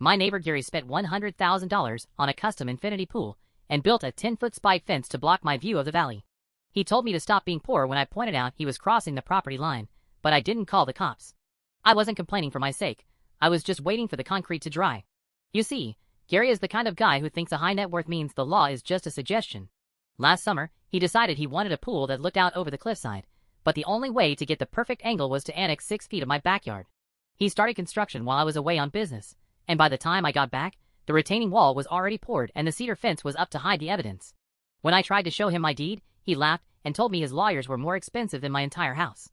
My neighbor Gary spent $100,000 on a custom infinity pool and built a 10-foot spike fence to block my view of the valley. He told me to stop being poor when I pointed out he was crossing the property line, but I didn't call the cops. I wasn't complaining for my sake. I was just waiting for the concrete to dry. You see, Gary is the kind of guy who thinks a high net worth means the law is just a suggestion. Last summer, he decided he wanted a pool that looked out over the cliffside, but the only way to get the perfect angle was to annex 6 feet of my backyard. He started construction while I was away on business, and by the time I got back, the retaining wall was already poured and the cedar fence was up to hide the evidence. When I tried to show him my deed, he laughed and told me his lawyers were more expensive than my entire house.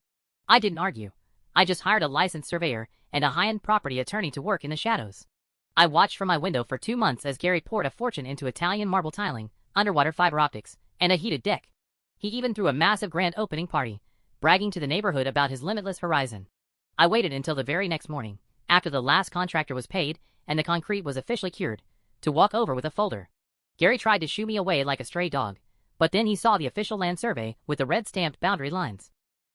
I didn't argue. I just hired a licensed surveyor and a high-end property attorney to work in the shadows. I watched from my window for 2 months as Gary poured a fortune into Italian marble tiling, underwater fiber optics, and a heated deck. He even threw a massive grand opening party, bragging to the neighborhood about his limitless horizon. I waited until the very next morning, after the last contractor was paid and the concrete was officially cured, to walk over with a folder. Gary tried to shoo me away like a stray dog, but then he saw the official land survey with the red-stamped boundary lines.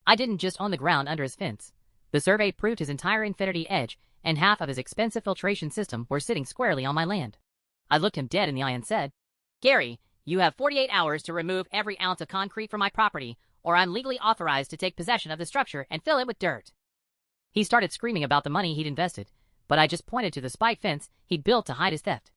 I didn't just own the ground under his fence. The survey proved his entire infinity edge and half of his expensive filtration system were sitting squarely on my land. I looked him dead in the eye and said, "Gary, you have 48 hours to remove every ounce of concrete from my property, or I'm legally authorized to take possession of the structure and fill it with dirt." He started screaming about the money he'd invested, but I just pointed to the spike fence he'd built to hide his theft.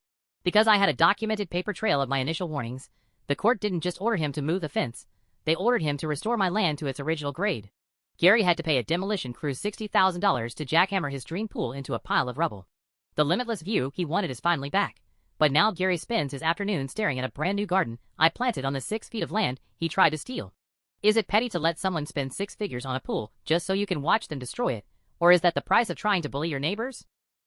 Because I had a documented paper trail of my initial warnings, the court didn't just order him to move the fence, they ordered him to restore my land to its original grade. Gary had to pay a demolition crew $60,000 to jackhammer his dream pool into a pile of rubble. The limitless view he wanted is finally back, but now Gary spends his afternoon staring at a brand new garden I planted on the 6 feet of land he tried to steal. Is it petty to let someone spend 6 figures on a pool just so you can watch them destroy it, or is that the price of trying to bully your neighbors?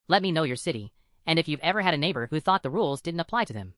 Let me know your city, and if you've ever had a neighbor who thought the rules didn't apply to them.